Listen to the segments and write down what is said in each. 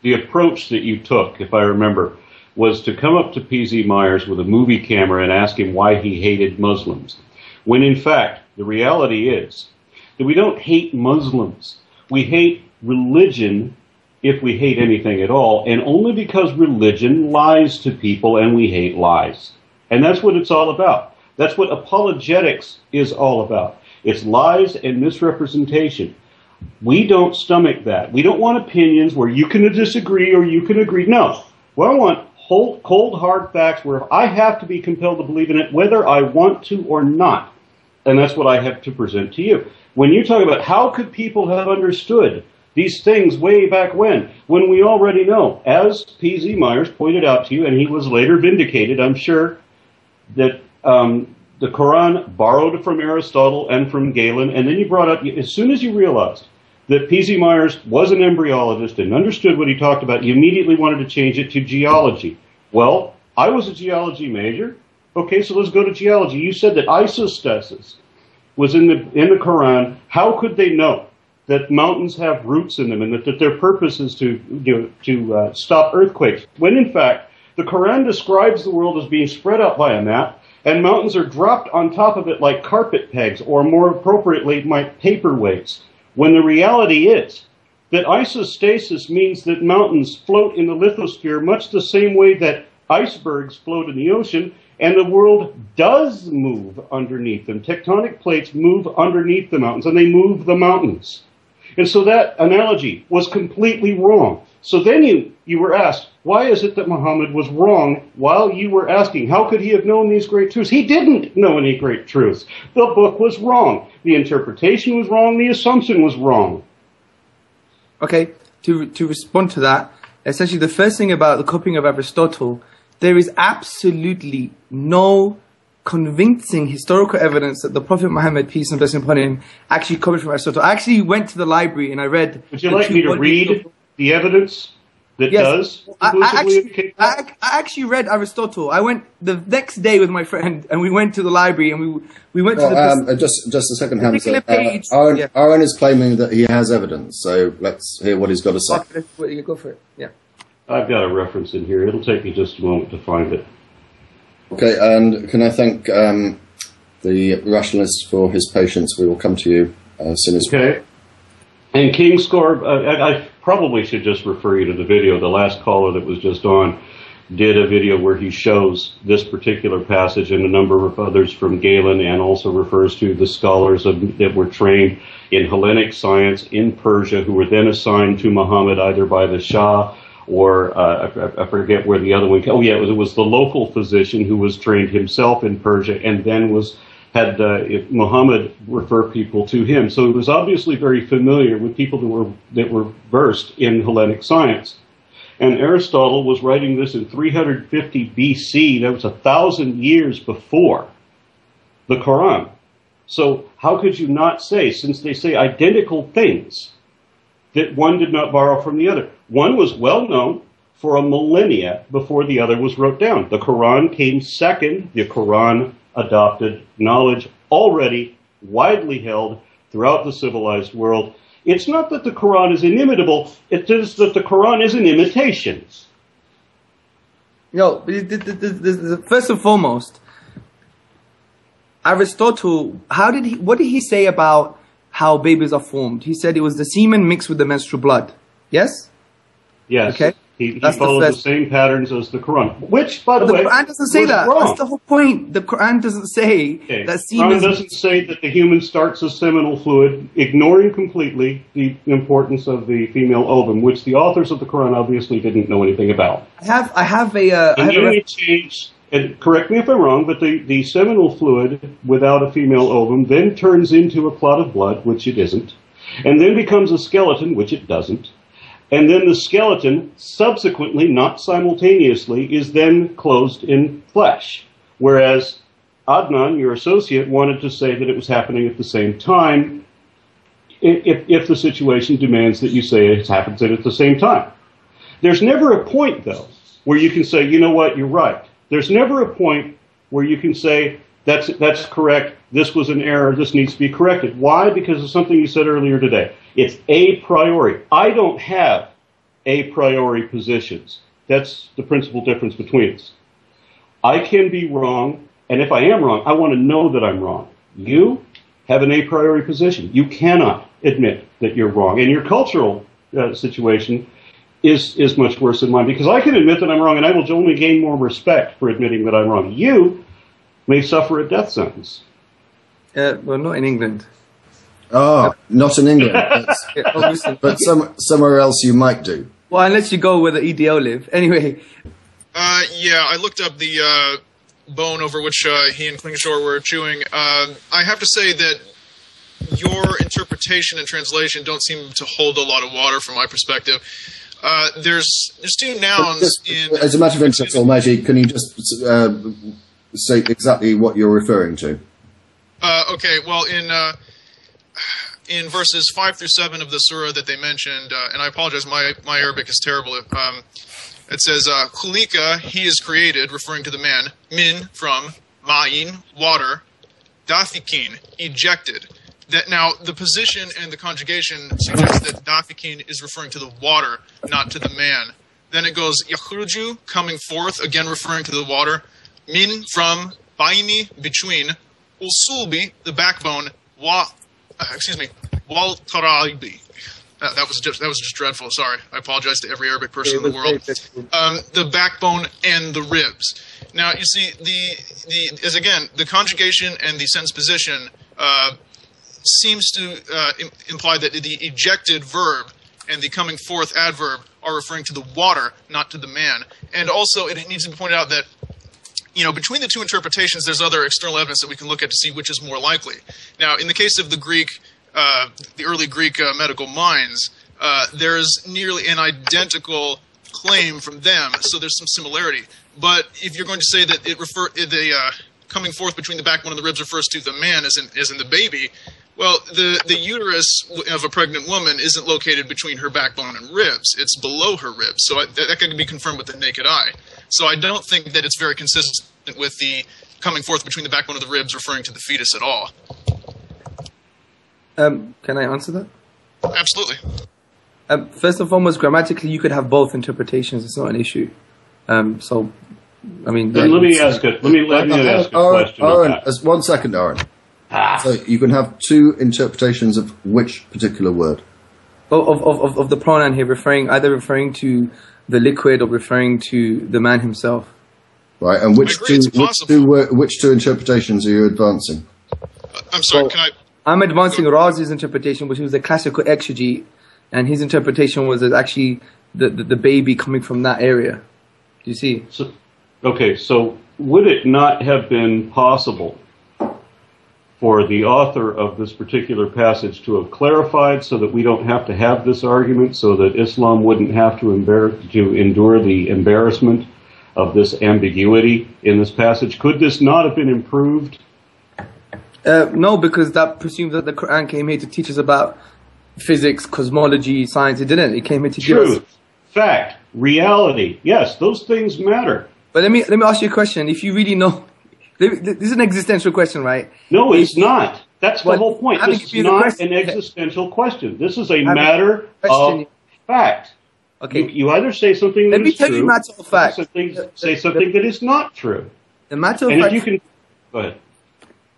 the approach that you took, if I remember, was to come up to P.Z. Myers with a movie camera and ask him why he hated Muslims. When in fact, the reality is that we don't hate Muslims. We hate religion, if we hate anything at all, and only because religion lies to people and we hate lies. And that's what it's all about. That's what apologetics is all about. It's lies and misrepresentation. We don't stomach that. We don't want opinions where you can disagree or you can agree. No. Well, I want cold, hard facts where I have to be compelled to believe in it whether I want to or not. And that's what I have to present to you. When you talk about how could people have understood these things way back when we already know, as P.Z. Myers pointed out to you, and he was later vindicated, I'm sure, that the Quran borrowed from Aristotle and from Galen, and then you brought up, as soon as you realized that P.Z. Myers was an embryologist and understood what he talked about, you immediately wanted to change it to geology. Well, I was a geology major. Okay, so let's go to geology. You said that isostasis was in the Quran. How could they know that mountains have roots in them and that their purpose is to stop earthquakes? When in fact, the Quran describes the world as being spread out by a map, and mountains are dropped on top of it like carpet pegs, or more appropriately, like paperweights. When the reality is that isostasis means that mountains float in the lithosphere much the same way that icebergs float in the ocean, and the world does move underneath them. Tectonic plates move underneath the mountains, and they move the mountains. And so that analogy was completely wrong. So then you were asked, why is it that Muhammad was wrong while you were asking, how could he have known these great truths? He didn't know any great truths. The book was wrong. The interpretation was wrong. The assumption was wrong. Okay, to respond to that, essentially the first thing about the copying of Aristotle, there is absolutely no convincing historical evidence that the Prophet Muhammad, peace and blessing upon him, actually copied from Aristotle. I actually went to the library and I read... Would you like me to read the evidence that does? I actually read Aristotle. I went the next day with my friend and we went to the library and we went to the... Just a second, Hamza. Aaron is claiming that he has evidence, so let's hear what he's got to say. Go for it, yeah. I've got a reference in here. It'll take me just a moment to find it. Okay, and can I thank the rationalist for his patience? We will come to you as soon as... Okay. And King Scorb, I probably should just refer you to the video. The last caller that was just on did a video where he shows this particular passage and a number of others from Galen, and also refers to the scholars that were trained in Hellenic science in Persia, who were then assigned to Muhammad either by the Shah or I forget where the other one came. Oh yeah, it was the local physician who was trained himself in Persia and then had Muhammad refer people to him. So it was obviously very familiar with people that were versed in Hellenic science. And Aristotle was writing this in 350 BC. That was 1,000 years before the Quran. So how could you not say, since they say identical things, that one did not borrow from the other? One was well known for a millennia before the other was wrote down. The Quran came second. The Quran adopted knowledge already widely held throughout the civilized world. It's not that the Quran is inimitable, it is that the Quran is an imitation. No, first and foremost, Aristotle, what did he say about how babies are formed? He said it was the semen mixed with the menstrual blood. Yes? Yes. Okay. He followed the same patterns as the Quran, which, by the way, the Quran doesn't say that. Wrong. That's the whole point. The Quran doesn't say that semen. The Quran doesn't say that the human starts as seminal fluid, ignoring completely the importance of the female ovum, which the authors of the Quran obviously didn't know anything about. I have a change. And correct me if I'm wrong, but the seminal fluid without a female ovum then turns into a clot of blood, which it isn't, and then becomes a skeleton, which it doesn't. And then the skeleton, subsequently, not simultaneously, is then closed in flesh. Whereas Adnan, your associate, wanted to say that it was happening at the same time, if the situation demands that you say it happens at the same time. There's never a point, though, where you can say, you know what, you're right. There's never a point where you can say, that's correct, this was an error, this needs to be corrected. Why? Because of something you said earlier today. It's a priori. I don't have a priori positions. That's the principal difference between us. I can be wrong, and if I am wrong, I want to know that I'm wrong. You have an a priori position. You cannot admit that you're wrong. And your cultural situation is much worse than mine, because I can admit that I'm wrong, and I will only gain more respect for admitting that I'm wrong. You may suffer a death sentence. Well, not in England. Oh, not in England. But somewhere else you might do. Well, unless you go where the EDL live. Anyway. Yeah, I looked up the bone over which he and Klingshore were chewing. I have to say that your interpretation and translation don't seem to hold a lot of water from my perspective. There's two nouns in... As a matter of interest, Almighty, can you just say exactly what you're referring to? Okay, well, in verses 5 through 7 of the surah that they mentioned, and I apologize, my Arabic is terrible. It says, Khulika, he is created, referring to the man, min, from, ma'in, water, dafikin, ejected. That now, the position and the conjugation suggests that dafikin is referring to the water, not to the man. Then it goes, yakhruju, coming forth, again referring to the water, min, from, baini, between, usulbi, the backbone, wal taraibi. That was just dreadful. Sorry, I apologize to every Arabic person in the world. The backbone and the ribs. Now you see the conjugation and the sentence position seems to imply that the ejected verb and the coming forth adverb are referring to the water, not to the man. And also, it needs to be pointed out that, you know, between the two interpretations, there's other external evidence that we can look at to see which is more likely. Now, in the case of the Greek, the early Greek medical minds, there's nearly an identical claim from them, so there's some similarity. But if you're going to say that the coming forth between the backbone and the ribs refers to the man as in the baby, well, the uterus of a pregnant woman isn't located between her backbone and ribs. It's below her ribs. So that can be confirmed with the naked eye. So I don't think that it's very consistent with the coming forth between the backbone and the ribs referring to the fetus at all. Can I answer that? Absolutely. First and foremost, grammatically, you could have both interpretations. It's not an issue. So, I mean... Let me ask a question. Aaron, 1 second, Aaron. So you can have two interpretations of which particular word? Of the pronoun here, either referring to the liquid or referring to the man himself. Right, and which two interpretations are you advancing? I'm sorry, can I... I'm advancing Razi's interpretation, which was a classical exegete, and his interpretation was that actually the baby coming from that area. Do you see? So would it not have been possible for the author of this particular passage to have clarified so that we don't have to have this argument, so that Islam wouldn't have to endure the embarrassment of this ambiguity in this passage? Could this not have been improved? No, because that presumes that the Quran came here to teach us about physics, cosmology, science. It didn't. It came here to teach us... Truth, fact, reality. Yes, those things matter. But let me ask you a question. If you really know... This is an existential question, right? No, it's not. That's the whole point. This is not an existential question. This is a matter of fact. Okay. You either say something that is true, let me tell you matter of fact. Say something that is not true. The matter of fact... Go ahead.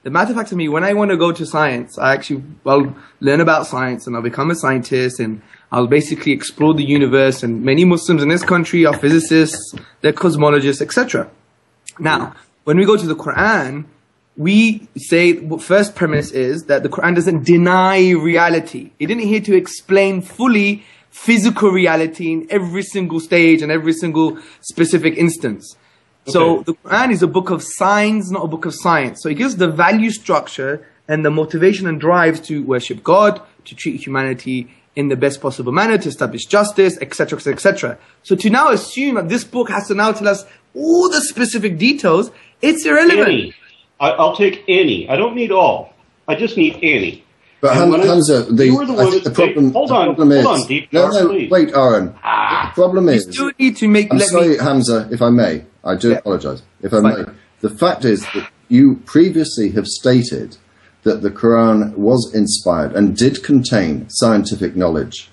The matter of fact to me, when I want to go to science, I'll learn about science and I'll become a scientist and I'll basically explore the universe, and many Muslims in this country are physicists, they're cosmologists, etc. Now, when we go to the Quran, we say the first premise is that the Quran doesn't deny reality. It didn't here to explain fully physical reality in every single stage and every single specific instance. Okay. So the Quran is a book of signs, not a book of science. So it gives the value structure and the motivation and drive to worship God, to treat humanity in the best possible manner, to establish justice, etc., etc., etc. So to now assume that this book has to now tell us all the specific details, it's irrelevant. Any. I'll take any. I don't need all. I just need any. But Hamza, the problem. Hold on, Deep Dark, please. Wait, Aaron. The problem is. You still need to make. I'm sorry, Hamza, if I may. I do apologise. If I may. The fact is that you previously have stated that the Quran was inspired and did contain scientific knowledge.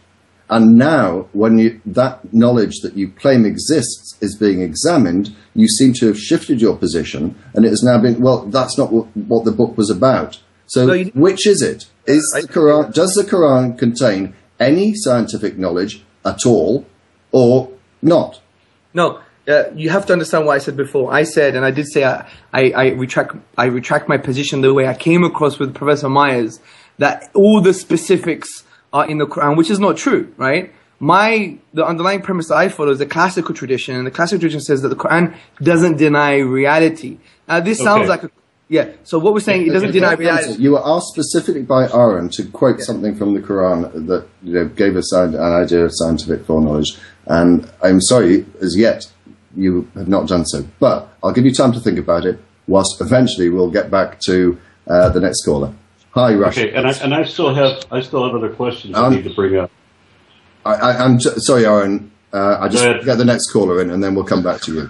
And now, when that knowledge that you claim exists is being examined, you seem to have shifted your position, and it has now been, well, that's not what the book was about. So, no, which is it? Does the Quran contain any scientific knowledge at all, or not? No. You have to understand what I said before. I said, and I did say, I retract my position the way I came across with Professor Myers, that all the specifics are in the Quran, which is not true, right? The underlying premise that I follow is the classical tradition, and the classical tradition says that the Quran doesn't deny reality. Now, this sounds like so what we're saying, it doesn't deny reality. You were asked specifically by Aaron to quote something from the Quran that gave us an idea of scientific foreknowledge, and I'm sorry, as yet, you have not done so. But I'll give you time to think about it, whilst eventually we'll get back to the next caller. Hi, Rush. Okay, and I still have other questions I need to bring up. I'm sorry, Aaron. I just get the next caller in, and then we'll come back to you.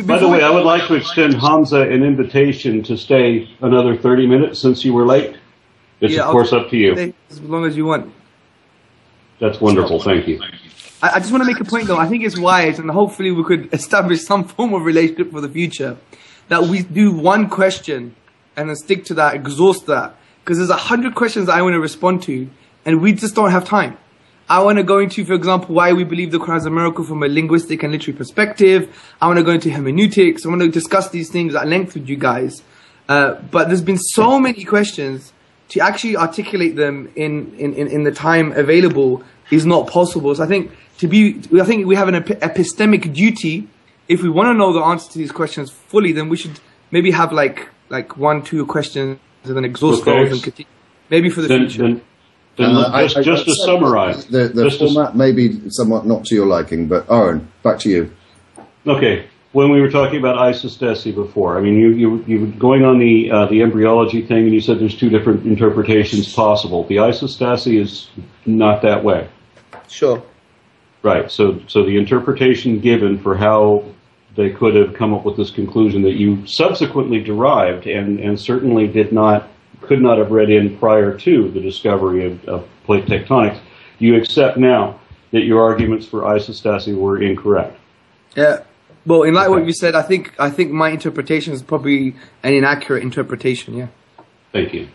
By the way, I would like to extend Hamza an invitation to stay another 30 minutes since you were late. It's, of course, up to you. As long as you want. That's wonderful. Thank you. I just want to make a point, though. I think it's wise, and hopefully we could establish some form of relationship for the future, that we do one question and then stick to that, exhaust that. Because there's 100 questions that I want to respond to, and we just don't have time. I want to go into, for example, why we believe the Quran is a miracle from a linguistic and literary perspective. I want to go into hermeneutics. I want to discuss these things at length with you guys. But there's been so many questions, to actually articulate them in the time available is not possible. So I think we have an epistemic duty. If we want to know the answer to these questions fully, then we should maybe have like 1-2 questions and then exhaust those and continue. Maybe for the future. Just to summarize. The format may be somewhat not to your liking, but Aaron, back to you. Okay. When we were talking about isostasi before, I mean, you were going on the embryology thing, and you said there's 2 different interpretations possible. The isostasi is not that way. Sure. Right. So the interpretation given for how they could have come up with this conclusion that you subsequently derived and certainly could not have read in prior to the discovery of plate tectonics, you accept now that your arguments for isostasi were incorrect. Yeah. Well, in light of what you said, I think my interpretation is probably an inaccurate interpretation, yeah. Thank you.